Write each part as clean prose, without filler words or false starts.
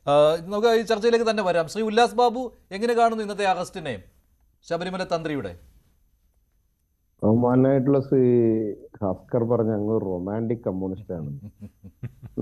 നമുക്ക് ഈ ചർച്ചയിലേക്ക് തന്നെ വരാം. ശ്രീ ഉല്ലാസ് ബാബു എങ്ങനെ കാണുന്നു ഇന്നത്തെ അറസ്റ്റിനെ, ശബരിമല തന്ത്രിയുടെ? ബഹുമാനായിട്ടുള്ള ശ്രീ ഭാസ്കർ പറഞ്ഞ അങ്ങ് റൊമാൻറ്റിക് കമ്മ്യൂണിസ്റ്റ് ആണ്.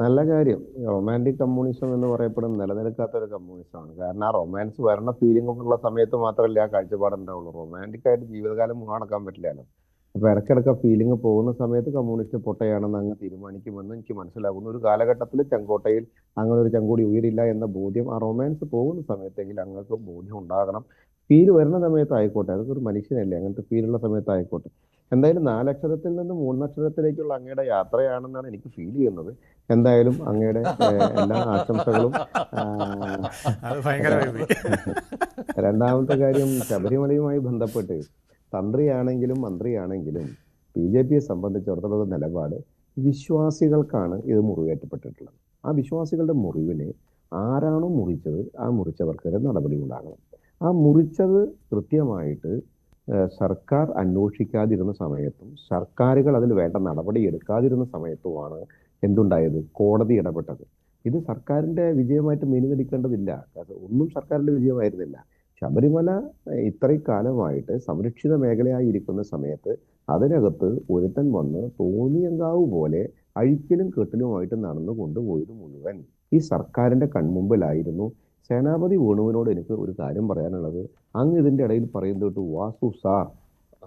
നല്ല കാര്യം. റൊമാൻറ്റിക് കമ്മ്യൂണിസം എന്ന് പറയപ്പെടുന്ന നിലനിൽക്കാത്ത ഒരു കമ്മ്യൂണിസമാണ്. കാരണം ആ റൊമാൻസ് വരണ ഫീലിംഗ് ഉള്ള സമയത്ത് മാത്രമല്ലേ ആ കാഴ്ചപ്പാടുണ്ടാവുള്ളൂ. റൊമാൻറ്റിക് ആയിട്ട് ജീവിതകാലം നടക്കാൻ പറ്റില്ലല്ലോ. അപ്പൊ ഇടയ്ക്കിടയ്ക്ക് ഫീലിംഗ് പോകുന്ന സമയത്ത് കമ്മ്യൂണിസ്റ്റ് പൊട്ടയാണെന്ന് അങ്ങ് തീരുമാനിക്കുമെന്ന് എനിക്ക് മനസ്സിലാകുന്നു. ഒരു കാലഘട്ടത്തിൽ ചെങ്കോട്ടയിൽ അങ്ങനെ ഒരു ചെങ്കൂടി ഉയരില്ല എന്ന ബോധ്യം ആ റൊമാൻസ് പോകുന്ന സമയത്തെങ്കിൽ അങ്ങക്ക് ബോധ്യം ഉണ്ടാകണം. ഫീൽ വരുന്ന സമയത്ത് ആയിക്കോട്ടെ, അതൊക്കെ ഒരു മനുഷ്യനല്ലേ, അങ്ങനത്തെ ഫീലുള്ള സമയത്ത് ആയിക്കോട്ടെ. എന്തായാലും 4 അക്ഷരത്തിൽ നിന്ന് 3 അക്ഷരത്തിലേക്കുള്ള അങ്ങയുടെ യാത്രയാണെന്നാണ് എനിക്ക് ഫീൽ ചെയ്യുന്നത്. എന്തായാലും അങ്ങയുടെ എല്ലാ ആശംസകളും. രണ്ടാമത്തെ കാര്യം, ശബരിമലയുമായി ബന്ധപ്പെട്ട് തന്ത്രിയാണെങ്കിലും മന്ത്രിയാണെങ്കിലും BJPയെ സംബന്ധിച്ചിടത്തോളം നിലപാട് വിശ്വാസികൾക്കാണ് ഇത് മുറിവേറ്റപ്പെട്ടിട്ടുള്ളത്. ആ വിശ്വാസികളുടെ മുറിവിനെ ആരാണോ മുറിച്ചത് ആ മുറിച്ചവർക്കെതിരെ നടപടി ഉണ്ടാകണം. ആ മുറിച്ചത് കൃത്യമായിട്ട് സർക്കാർ അന്വേഷിക്കാതിരുന്ന സമയത്തും സർക്കാരുകൾ അതിൽ വേണ്ട നടപടി എടുക്കാതിരുന്ന സമയത്തുമാണ് എന്തുണ്ടായത്? കോടതി ഇടപെട്ടത്. ഇത് സർക്കാരിന്റെ വിജയമായിട്ട് മെലിഞ്ഞടിക്കേണ്ടതില്ല. ഒന്നും സർക്കാരിന്റെ വിജയമായിരുന്നില്ല. ശബരിമല ഇത്രയും കാലമായിട്ട് സംരക്ഷിത മേഖലയായി ഇരിക്കുന്ന സമയത്ത് അതിനകത്ത് ഒരുത്തൻ വന്ന് തോന്നിയങ്കാവ് പോലെ അഴിക്കലും കെട്ടലുമായിട്ട് നടന്നു കൊണ്ടുപോയത് മുഴുവൻ ഈ സർക്കാരിന്റെ കൺമുമ്പിലായിരുന്നു. സേനാപതി വേണുവിനോട് എനിക്ക് ഒരു കാര്യം പറയാനുള്ളത്, അങ്ങ് ഇതിന്റെ ഇടയിൽ പറയുന്നത് വാസു സാർ,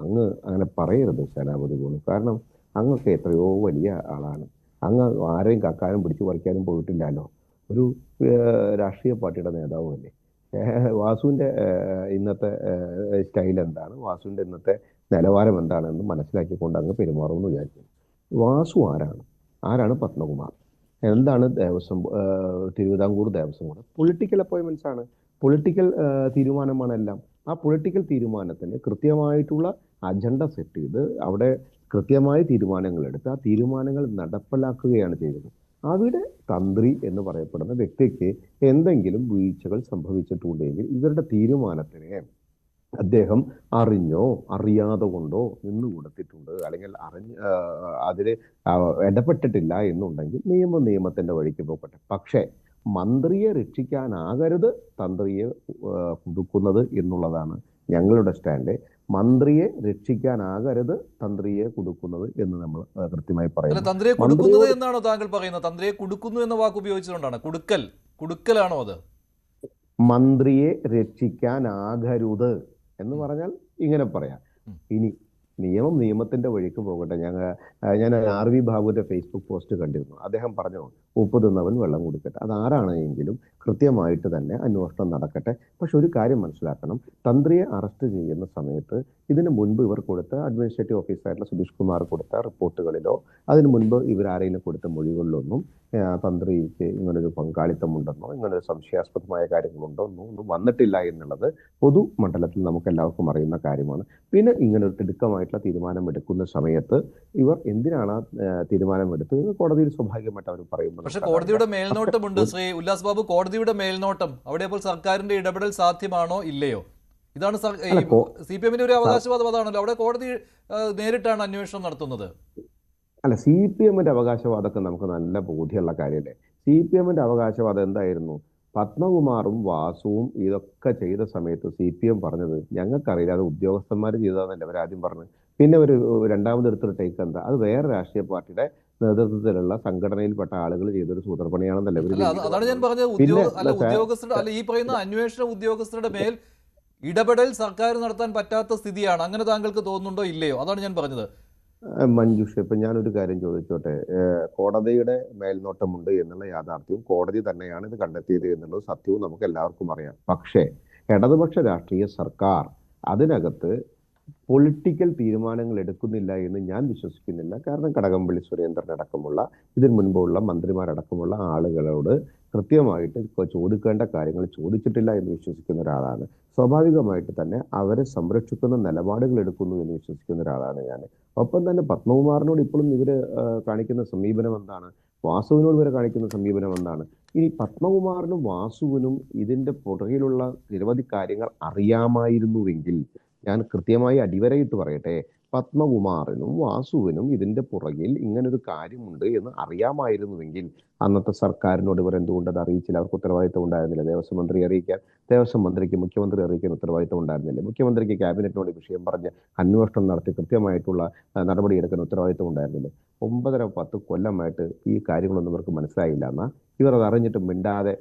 അങ്ങ് അങ്ങനെ പറയരുത് സേനാപതി വേണു. കാരണം അങ്ങൊക്കെ എത്രയോ വലിയ ആളാണ്. അങ്ങ് ആരെയും കക്കാനും പിടിച്ചു പറിക്കാനും പോയിട്ടില്ലല്ലോ. ഒരു രാഷ്ട്രീയ പാർട്ടിയുടെ നേതാവുമല്ലേ. വാസുവിന്റെ ഇന്നത്തെ സ്റ്റൈൽ എന്താണ്, വാസുവിന്റെ ഇന്നത്തെ നിലവാരം എന്താണെന്ന് മനസ്സിലാക്കിക്കൊണ്ട് അങ്ങ് പെരുമാറുമെന്ന് വിചാരിക്കുന്നു. വാസു ആരാണ് പത്മകുമാർ, എന്താണ് Thiruvithamkoor Devaswom board? Political appointments ആണ്, പൊളിറ്റിക്കൽ തീരുമാനമാണ് എല്ലാം. ആ പൊളിറ്റിക്കൽ തീരുമാനത്തിന് കൃത്യമായിട്ടുള്ള അജണ്ട സെറ്റ് ചെയ്ത് അവിടെ കൃത്യമായ തീരുമാനങ്ങൾ എടുത്ത് ആ തീരുമാനങ്ങൾ നടപ്പിലാക്കുകയാണ് ചെയ്തത്. അവിടെ തന്ത്രി എന്ന് പറയപ്പെടുന്ന വ്യക്തിക്ക് എന്തെങ്കിലും വീഴ്ചകൾ സംഭവിച്ചിട്ടുണ്ടെങ്കിൽ ഇവരുടെ തീരുമാനത്തിനെ അദ്ദേഹം അറിഞ്ഞോ അറിയാതെ കൊണ്ടോ നിന്ന് കൊടുത്തിട്ടുണ്ട്, അല്ലെങ്കിൽ അതിൽ ഇടപെട്ടിട്ടില്ല എന്നുണ്ടെങ്കിൽ നിയമത്തിന്റെ വഴിക്ക് പോകട്ടെ. പക്ഷേ മന്ത്രിയെ രക്ഷിക്കാനാകരുത് തന്ത്രിയെ കുടുക്കുന്നത് എന്നുള്ളതാണ് ഞങ്ങളുടെ സ്റ്റാൻഡ്. മന്ത്രിയെ രക്ഷിക്കാനാകരുത് തന്ത്രിയെ കുടുക്കുന്നത് എന്ന് നമ്മൾ കൃത്യമായി പറയുന്നു. തന്ത്രിയെ കുടുക്കുന്നത് എന്നാണോ താങ്കൾ പറയുന്നത്? തന്ത്രിയെ കുടുക്കുന്നു എന്ന വാക്ക് ഉപയോഗിച്ചുകൊണ്ടാണ് കുടുക്കലാണോ അത്? മന്ത്രിയെ രക്ഷിക്കാനാകരുത് എന്ന് പറഞ്ഞാൽ ഇങ്ങനെ പറയാം. ഇനി നിയമത്തിന്റെ വഴിക്ക് പോകട്ടെ. ഞാൻ RV ബാബുവിന്റെ ഫേസ്ബുക്ക് പോസ്റ്റ് കണ്ടിരുന്നു. അദ്ദേഹം പറഞ്ഞു, ഉപ്പ് തിന്നവൻ വെള്ളം കുടിക്കട്ടെ. അതാരാണെങ്കിലും കൃത്യമായിട്ട് തന്നെ അന്വേഷണം നടക്കട്ടെ. പക്ഷെ ഒരു കാര്യം മനസ്സിലാക്കണം, തന്ത്രിയെ അറസ്റ്റ് ചെയ്യുന്ന സമയത്ത് ഇതിനു മുൻപ് ഇവർ കൊടുത്ത അഡ്മിനിസ്ട്രേറ്റീവ് ഓഫീസറായിട്ടുള്ള സുധീഷ് കുമാർ കൊടുത്ത റിപ്പോർട്ടുകളിലോ അതിനു മുൻപ് ഇവരാരെങ്കിലും കൊടുത്ത മൊഴികളിലൊന്നും തന്ത്രിക്ക് ഇങ്ങനൊരു പങ്കാളിത്തമുണ്ടെന്നോ ഇങ്ങനൊരു സംശയാസ്പദമായ കാര്യങ്ങളുണ്ടോ ഒന്നും വന്നിട്ടില്ല എന്നുള്ളത് പൊതുമണ്ഡലത്തിൽ നമുക്ക് എല്ലാവർക്കും അറിയുന്ന കാര്യമാണ്. പിന്നെ ഇങ്ങനൊരു തിടുക്കമായിട്ടുള്ള തീരുമാനം എടുക്കുന്ന സമയത്ത് ഇവർ എന്തിനാണ് തീരുമാനമെടുത്തത് കോടതിയിൽ സ്വാഭാവികമായിട്ട് അവർ പറയുമ്പോൾ, പക്ഷെ കോടതിയുടെ മേൽനോട്ടമുണ്ട് ശ്രീ ഉല്ലാസ് ബാബു. കോടതിയുടെ മേൽനോട്ടം അവിടെ അപ്പോൾ സർക്കാരിന്റെ ഇടപെടൽ സാധ്യമാണോ ഇല്ലയോ? ഇതാണ് CPM-ന്റെ ഒരു അവകാശവാദം. അതാണല്ലോ, അവിടെ കോടതി നേരിട്ടാണ് അന്വേഷണം നടത്തുന്നത്. അല്ല, CPM-ന്റെ അവകാശവാദമൊക്കെ നമുക്ക് നല്ല ബോധ്യമുള്ള കാര്യമല്ലേ. CPM-ന്റെ അവകാശവാദം എന്തായിരുന്നു? പത്മകുമാറും വാസുവും ഇതൊക്കെ ചെയ്ത സമയത്ത് CPM പറഞ്ഞത് ഞങ്ങൾക്കറിയില്ല, അത് ഉദ്യോഗസ്ഥന്മാർ ചെയ്തതെന്നല്ല അവരാദ്യം പറഞ്ഞത്. പിന്നെ ഒരു രണ്ടാമതെടുത്തൊരു ടേക്ക് എന്താ, അത് വേറെ രാഷ്ട്രീയ പാർട്ടിയുടെ നേതൃത്വത്തിലുള്ള സംഘടനയിൽപ്പെട്ട ആളുകൾ ചെയ്തൊരു സൂത്രപ്പണിയാണെന്നല്ല ഇവർ. അതാണ് ഞാൻ പറഞ്ഞത്. ഉദ്യോഗസ്ഥരുടെ ഈ പറയുന്ന അന്വേഷണ ഉദ്യോഗസ്ഥരുടെ മേൽ ഇടപെടൽ സർക്കാർ നടത്താൻ പറ്റാത്ത സ്ഥിതിയാണ്. അങ്ങനെ താങ്കൾക്ക് തോന്നുന്നുണ്ടോ ഇല്ലയോ? അതാണ് ഞാൻ പറഞ്ഞത്. മഞ്ജുഷ, ഇപ്പൊ ഞാനൊരു കാര്യം ചോദിച്ചോട്ടെ. കോടതിയുടെ മേൽനോട്ടമുണ്ട് എന്നുള്ള യാഥാർത്ഥ്യവും കോടതി തന്നെയാണ് ഇത് കണ്ടെത്തിയത് എന്നുള്ളത് സത്യവും നമുക്ക് എല്ലാവർക്കും അറിയാം. പക്ഷേ ഇടതുപക്ഷ രാഷ്ട്രീയ സർക്കാർ അതിനകത്ത് പൊളിറ്റിക്കൽ തീരുമാനങ്ങൾ എടുക്കുന്നില്ല എന്ന് ഞാൻ വിശ്വസിക്കുന്നില്ല. കാരണം കടകംപള്ളി സുരേന്ദ്രൻ അടക്കമുള്ള ഇതിനു മുൻപുള്ള മന്ത്രിമാരടക്കമുള്ള ആളുകളോട് കൃത്യമായിട്ട് ചോദിക്കേണ്ട കാര്യങ്ങൾ ചോദിച്ചിട്ടില്ല എന്ന് വിശ്വസിക്കുന്ന ഒരാളാണ്. സ്വാഭാവികമായിട്ട് തന്നെ അവരെ സംരക്ഷിക്കുന്ന നിലപാടുകൾ എടുക്കുന്നു എന്ന് വിശ്വസിക്കുന്ന ഒരാളാണ് ഞാൻ. ഒപ്പം തന്നെ പത്മകുമാറിനോട് ഇപ്പോഴും ഇവര് കാണിക്കുന്ന സമീപനം എന്താണ്, വാസുവിനോട് ഇവരെ കാണിക്കുന്ന സമീപനം എന്താണ്? ഇനി പത്മകുമാറിനും വാസുവിനും ഇതിന്റെ പുറകിലുള്ള നിരവധി കാര്യങ്ങൾ അറിയാമായിരുന്നുവെങ്കിൽ, ഞാൻ കൃത്യമായി അടിവരയിട്ട് പറയട്ടെ, പത്മകുമാറിനും വാസുവിനും ഇതിന്റെ പുറകിൽ ഇങ്ങനൊരു കാര്യമുണ്ട് എന്ന് അറിയാമായിരുന്നുവെങ്കിൽ അന്നത്തെ സർക്കാരിനോട് ഇവർ എന്തുകൊണ്ട് അത് അറിയിച്ചില്ല? അവർക്ക് ഉത്തരവാദിത്തം ഉണ്ടായിരുന്നില്ല. ദേവസ്വം മന്ത്രി അറിയിക്കാൻ, ദേവസ്വം മന്ത്രിക്ക് മുഖ്യമന്ത്രി അറിയിക്കാൻ ഉത്തരവാദിത്തം ഉണ്ടായിരുന്നില്ല. മുഖ്യമന്ത്രിക്ക് ക്യാബിനറ്റിനോട് വിഷയം പറഞ്ഞ് അന്വേഷണം നടത്തി കൃത്യമായിട്ടുള്ള നടപടിയെടുക്കാൻ ഉത്തരവാദിത്തം ഉണ്ടായിരുന്നില്ല. 9-10 കൊല്ലമായിട്ട് ഈ കാര്യങ്ങളൊന്നും ഇവർക്ക് മനസ്സിലായില്ല എന്നാൽ ഇവർ അത് അറിഞ്ഞിട്ട് മിണ്ടാതെ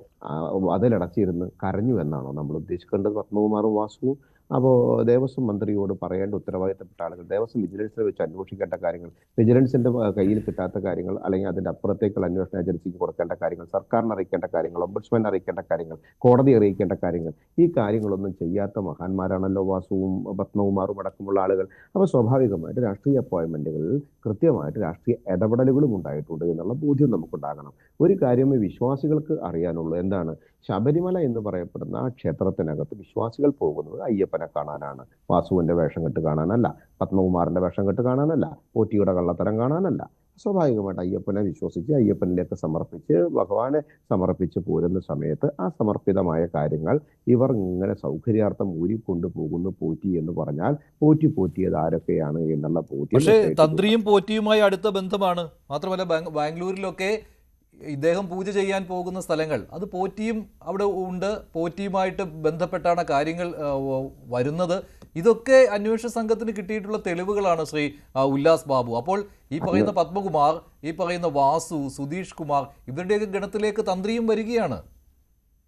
അതിലടച്ചിരുന്ന് കരഞ്ഞു എന്നാണോ നമ്മൾ ഉദ്ദേശിക്കേണ്ടത്? പത്മകുമാറും വാസുവും അപ്പോൾ ദേവസ്വം മന്ത്രിയോട് പറയേണ്ട ഉത്തരവാദിത്തപ്പെട്ട ആളുകൾ ദേവസ്വം വിജിലൻസിനെ വെച്ച് അന്വേഷിക്കേണ്ട കാര്യങ്ങൾ, വിജിലൻസിന്റെ കയ്യിൽ കിട്ടാത്ത കാര്യങ്ങൾ, അല്ലെങ്കിൽ അതിന്റെ അപ്പുറത്തേക്കുള്ള അന്വേഷണ ഏജൻസിക്ക് കൊടുക്കേണ്ട കാര്യങ്ങൾ, സർക്കാരിനെ അറിയിക്കേണ്ട കാര്യങ്ങൾ, ഒംബുഡ്സ്മാനെ അറിയിക്കേണ്ട കാര്യങ്ങൾ, കോടതി അറിയിക്കേണ്ട കാര്യങ്ങൾ, ഈ കാര്യങ്ങളൊന്നും ചെയ്യാത്ത മഹാന്മാരാണല്ലോ വാസുവും പത്മകുമാറും അടക്കമുള്ള ആളുകൾ. അപ്പോൾ സ്വാഭാവികമായിട്ട് രാഷ്ട്രീയ അപ്പോയിന്റ്മെന്റുകളിൽ കൃത്യമായിട്ട് രാഷ്ട്രീയ ഇടപെടലുകളും ഉണ്ടായിട്ടുണ്ട് എന്നുള്ള ബോധ്യം നമുക്കുണ്ടാകണം. ഒരു കാര്യമേ വിശ്വാസികൾക്ക് അറിയാനുള്ളൂ. എന്താണ്? ശബരിമല എന്ന് പറയപ്പെടുന്ന ആ ക്ഷേത്രത്തിനകത്ത് വിശ്വാസികൾ പോകുന്നത് അയ്യപ്പനെ കാണാനാണ്. വാസുവിന്റെ വേഷം കെട്ട് കാണാനല്ല, പത്മകുമാറിന്റെ വേഷം കെട്ട് കാണാനല്ല, പോറ്റിയുടെ കള്ളത്തരം കാണാനല്ല. സ്വാഭാവികമായിട്ട് അയ്യപ്പനെ വിശ്വസിച്ച് അയ്യപ്പനിലേക്ക് സമർപ്പിച്ച് ഭഗവാനെ സമർപ്പിച്ച് പോരുന്ന സമയത്ത് ആ സമർപ്പിതമായ കാര്യങ്ങൾ ഇവർ ഇങ്ങനെ സൗകര്യാർത്ഥം ഊരിക്കൊണ്ടു പോകുന്നു. പോറ്റി എന്ന് പറഞ്ഞാൽ പോറ്റിയത് ആരൊക്കെയാണ് എന്നുള്ള ബോധ്യം. പക്ഷേ തന്ത്രിയും പോറ്റിയുമായി അടുത്ത ബന്ധമാണ്. മാത്രമല്ല ബാംഗ്ലൂരിലൊക്കെ ഇദ്ദേഹം പൂജ ചെയ്യാൻ പോകുന്ന സ്ഥലങ്ങൾ അത് പോറ്റിയും അവിടെ ഉണ്ട്. പോറ്റിയുമായിട്ട് ബന്ധപ്പെട്ടാണ് കാര്യങ്ങൾ വരുന്നത്. ഇതൊക്കെ അന്വേഷണ സംഘത്തിന് കിട്ടിയിട്ടുള്ള തെളിവുകളാണ് ശ്രീ ഉല്ലാസ് ബാബു. അപ്പോൾ ഈ പറയുന്ന പത്മകുമാർ, ഈ പറയുന്ന വാസു, സുധീഷ് കുമാർ, ഇവരുടെയൊക്കെ ഗണത്തിലേക്ക് തന്ത്രിയും വരികയാണ്.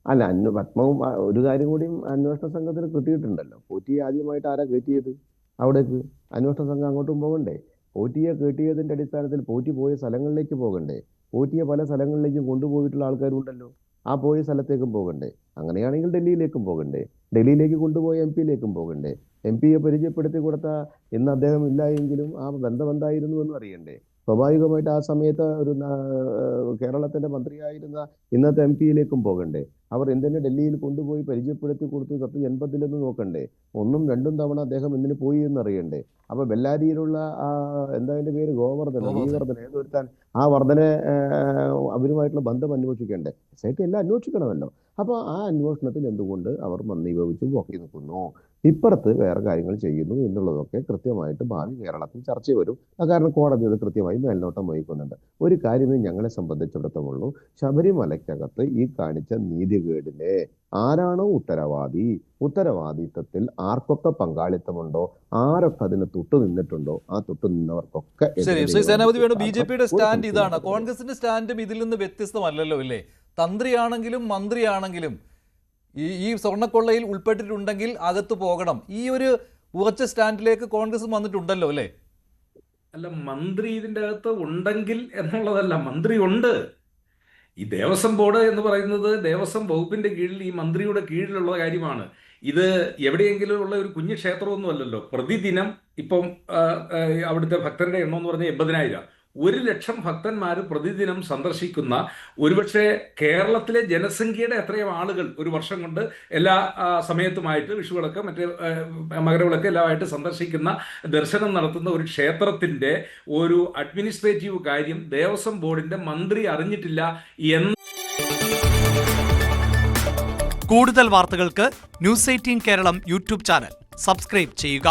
അല്ല, പത്മകുമാർ ഒരു കാര്യം കൂടിയും അന്വേഷണ സംഘത്തിന് കിട്ടിയിട്ടുണ്ടല്ലോ. പോറ്റിയെ ആദ്യമായിട്ട് ആരാ കയറ്റിയത് അവിടേക്ക്? അന്വേഷണ സംഘം അങ്ങോട്ടും പോകണ്ടേ? പോറ്റിയെ കയറ്റിയതിന്റെ അടിസ്ഥാനത്തിൽ പോറ്റി പോയ സ്ഥലങ്ങളിലേക്ക് പോകണ്ടേ? പോറ്റിയെ പല സ്ഥലങ്ങളിലേക്കും കൊണ്ടുപോയിട്ടുള്ള ആൾക്കാരുണ്ടല്ലോ. ആ പോയ സ്ഥലത്തേക്കും പോകണ്ടേ? അങ്ങനെയാണെങ്കിൽ ഡൽഹിയിലേക്കും പോകണ്ടേ? ഡൽഹിയിലേക്ക് കൊണ്ടുപോയ MP-യിലേക്കും പോകണ്ടേ? MP-യെ പരിചയപ്പെടുത്തി കൊടുത്ത ഇന്ന് അദ്ദേഹം ഇല്ല എങ്കിലും ആ ബന്ധം എന്തായിരുന്നു എന്ന് അറിയണ്ടേ? സ്വാഭാവികമായിട്ട് ആ സമയത്ത് ഒരു കേരളത്തിന്റെ മന്ത്രിയായിരുന്ന ഇന്നത്തെ MP-യിലേക്കും പോകണ്ടേ? അവർ എന്തിനെ ഡൽഹിയിൽ കൊണ്ടുപോയി പരിചയപ്പെടുത്തി കൊടുത്തു? 1080 നോക്കണ്ടേ? 1ഉം 2ഉം തവണ അദ്ദേഹം എന്തിനു പോയി എന്ന് അറിയണ്ടേ? അപ്പൊ ബെല്ലാരിയിലുള്ള എന്താ അതിന്റെ പേര്, ഗോവർദ്ധന ഏതൊരുത്താൻ ആ വർദ്ധനെ അവരുമായിട്ടുള്ള ബന്ധം അന്വേഷിക്കണ്ടേ? സൈറ്റ് എല്ലാം അന്വേഷിക്കണമല്ലോ. അപ്പൊ ആ അന്വേഷണത്തിൽ എന്തുകൊണ്ട് അവർ മന്ദീഭവിച്ച് നോക്കി നിൽക്കുന്നു? ഇപ്പുറത്ത് വേറെ കാര്യങ്ങൾ ചെയ്യുന്നു എന്നുള്ളതൊക്കെ കൃത്യമായിട്ട് ഭാവി കേരളത്തിൽ ചർച്ച വരും. കാരണം കോടതി അത് കൃത്യമായി മേൽനോട്ടം വഹിക്കുന്നുണ്ട്. ഒരു കാര്യമേ ഞങ്ങളെ സംബന്ധിച്ചിടത്തോളം ശബരിമലയ്ക്കകത്ത് ഈ കാണിച്ച നീതികേടിനെ ആരാണോ ഉത്തരവാദിത്തത്തിൽ ആർക്കൊക്കെ പങ്കാളിത്തമുണ്ടോ, ആരൊക്കെ അതിന് തൊട്ടു നിന്നിട്ടുണ്ടോ, ആ തൊട്ടു നിന്നവർക്കൊക്കെ. ശരി, ശ്രീ സേനാപതി വേണു, BJP-യുടെ സ്റ്റാൻഡ് ഇതാണ്. കോൺഗ്രസിന്റെ സ്റ്റാൻഡും ഇതിൽ നിന്ന് വ്യത്യസ്തമല്ലല്ലോ അല്ലേ? തന്ത്രിയാണെങ്കിലും മന്ത്രിയാണെങ്കിലും ഈ സ്വർണ്ണക്കൊള്ളയിൽ ഉൾപ്പെട്ടിട്ടുണ്ടെങ്കിൽ അകത്ത് പോകണം. ഈ ഒരു ഉറച്ച സ്റ്റാൻഡിലേക്ക് കോൺഗ്രസ് വന്നിട്ടുണ്ടല്ലോ അല്ലേ? അല്ല, മന്ത്രി ഇതിൻ്റെ അകത്ത് ഉണ്ടെങ്കിൽ എന്നുള്ളതല്ല, മന്ത്രി ഉണ്ട്. ഈ ദേവസ്വം ബോർഡ് എന്ന് പറയുന്നത് ദേവസ്വം വകുപ്പിന്റെ കീഴിൽ ഈ മന്ത്രിയുടെ കീഴിലുള്ള കാര്യമാണ്. ഇത് എവിടെയെങ്കിലും ഉള്ള ഒരു കുഞ്ഞു ക്ഷേത്രമൊന്നും അല്ലല്ലോ. പ്രതിദിനം ഇപ്പം അവിടുത്തെ ഭക്തരുടെ എണ്ണം എന്ന് പറഞ്ഞാൽ 80,000. 1,00,000 ഭക്തന്മാർ പ്രതിദിനം സന്ദർശിക്കുന്ന, ഒരുപക്ഷെ കേരളത്തിലെ ജനസംഖ്യയുടെ എത്രയും ആളുകൾ ഒരു വർഷം കൊണ്ട് എല്ലാ സമയത്തുമായിട്ട് വിഷുവിളക്ക് മറ്റേ മകരവിളക്ക് എല്ലാമായിട്ട് സന്ദർശിക്കുന്ന, ദർശനം നടത്തുന്ന ഒരു ക്ഷേത്രത്തിന്റെ ഒരു അഡ്മിനിസ്ട്രേറ്റീവ് കാര്യം ദേവസ്വം ബോർഡിന്റെ മന്ത്രി അറിഞ്ഞിട്ടില്ല എന്ന്. കൂടുതൽ വാർത്തകൾക്ക് News 18 Keralam YouTube channel subscribe ചെയ്യുക.